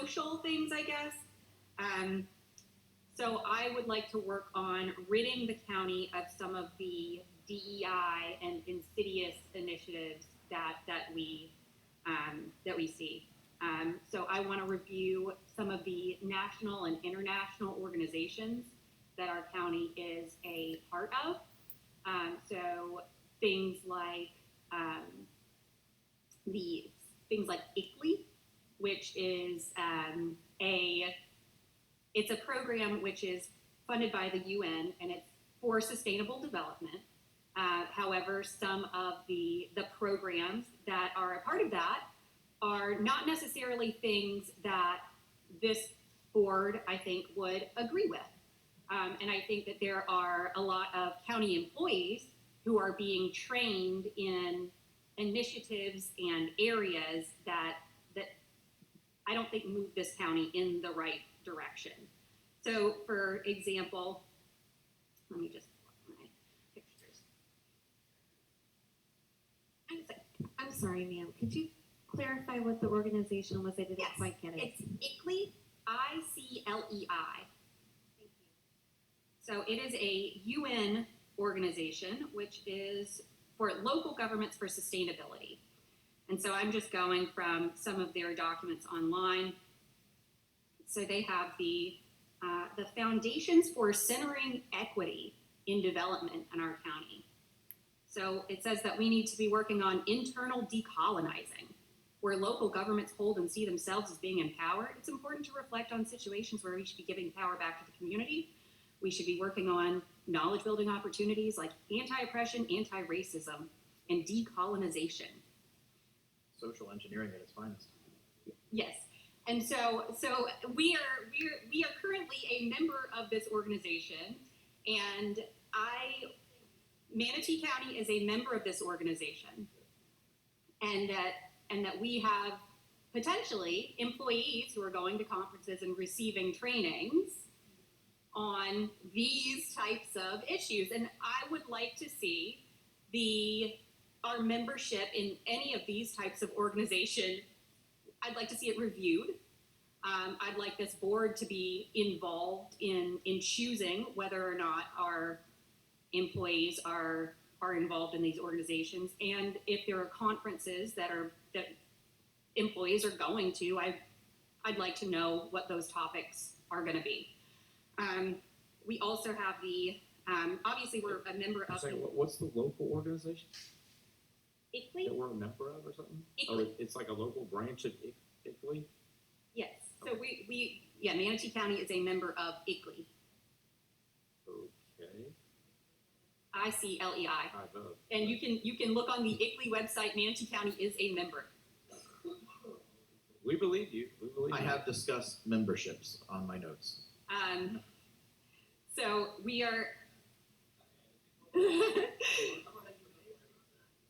social things, I guess. So I would like to work on ridding the county of some of the DEI and insidious initiatives that we see. So I want to review some of the national and international organizations that our county is a part of. So things like ICLEI, which is it's a program which is funded by the UN, and it's for sustainable development. However, some of the programs that are a part of that are not necessarily things that this board, I think, would agree with. And I think that there are a lot of county employees who are being trained in initiatives and areas that I don't think move this county in the right direction. So, for example, let me just pull up my pictures. I'm sorry, ma'am. Could you clarify what the organization was? I didn't quite get it. It's ICLEI, I-C-L-E-I. Thank you. So it is a UN organization which is for local governments for sustainability. And so I'm just going from some of their documents online. So they have the foundations for centering equity in development in our county. So it says that we need to be working on internal decolonizing, where local governments hold and see themselves as being empowered. It's important to reflect on situations where we should be giving power back to the community. We should be working on knowledge building opportunities like anti-oppression, anti-racism, and decolonization. Social engineering at its finest. Yes. And so we are currently a member of this organization, and Manatee County is a member of this organization, and that we have potentially employees who are going to conferences and receiving trainings on these types of issues. And I would like to see our membership in any of these types of organization. I'd like to see it reviewed. I'd like this board to be involved in choosing whether or not our employees are involved in these organizations, and if there are conferences that employees are going to, I'd like to know what those topics are going to be. We also have obviously we're a member of. What's the local organization ICLEI? that we're a member of or something? ICLEI. Oh, it's like a local branch of ICLEI? Yes. So Manatee County is a member of ICLEI. Okay. ICLEI. I vote. And you can look on the ICLEI website. Manatee County is a member. We believe you. I have discussed memberships on my notes. So we are.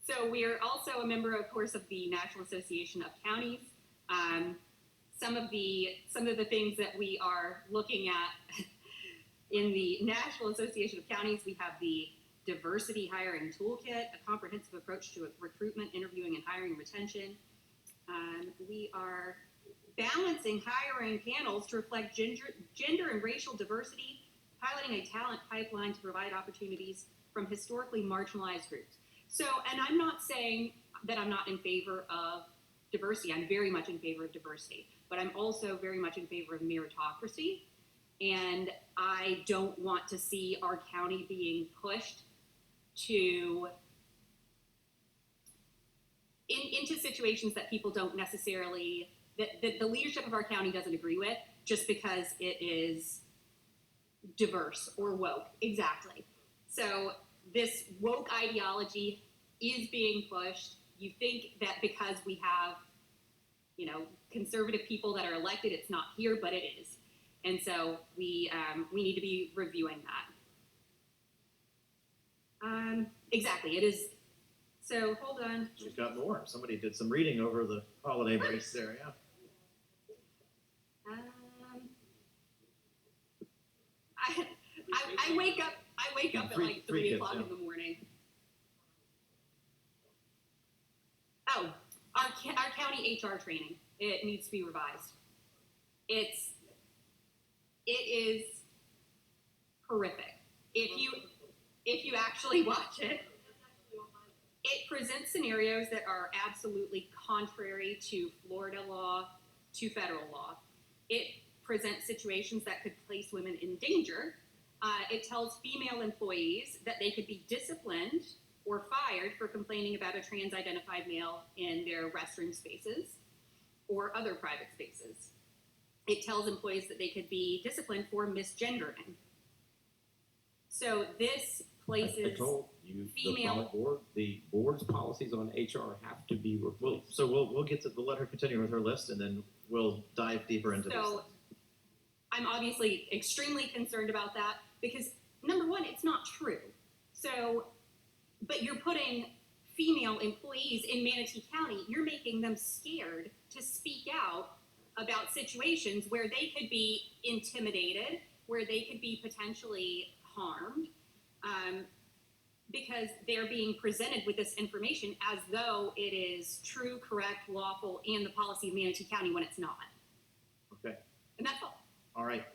So we are also a member, of course, of the National Association of Counties. Some of the things that we are looking at in the National Association of Counties, we have the Diversity Hiring Toolkit, a comprehensive approach to recruitment, interviewing, and hiring retention. We are balancing hiring panels to reflect gender and racial diversity, piloting a talent pipeline to provide opportunities from historically marginalized groups. So, and I'm not saying that I'm not in favor of diversity. I'm very much in favor of diversity, but I'm also very much in favor of meritocracy. And I don't want to see our county being pushed into situations that people don't necessarily, that the leadership of our county doesn't agree with, just because it is diverse or woke. Exactly. So this woke ideology is being pushed. You think that because we have, conservative people that are elected, it's not here, but it is. And so we need to be reviewing that. Exactly, it is. So hold on. She's got more. Somebody did some reading over the holiday breaks there, yeah. I wake up at like 3 o'clock in the morning. Oh, our county HR training. It needs to be revised. it is horrific. If you actually watch it, it presents scenarios that are absolutely contrary to Florida law, to federal law. It presents situations that could place women in danger. It tells female employees that they could be disciplined or fired for complaining about a trans-identified male in their restroom spaces or other private spaces. It tells employees that they could be disciplined for misgendering. So this places I told you, female- the board's policies on HR have to be replaced. So we'll get to, we'll let her continue with her list, and then we'll dive deeper into this. So I'm obviously extremely concerned about that because, number one, it's not true. So, but you're putting female employees in Manatee County, you're making them scared to speak out about situations where they could be intimidated, where they could be potentially harmed, because they're being presented with this information as though it is true, correct, lawful, and the policy of Manatee County when it's not. Okay, And that's all. all right.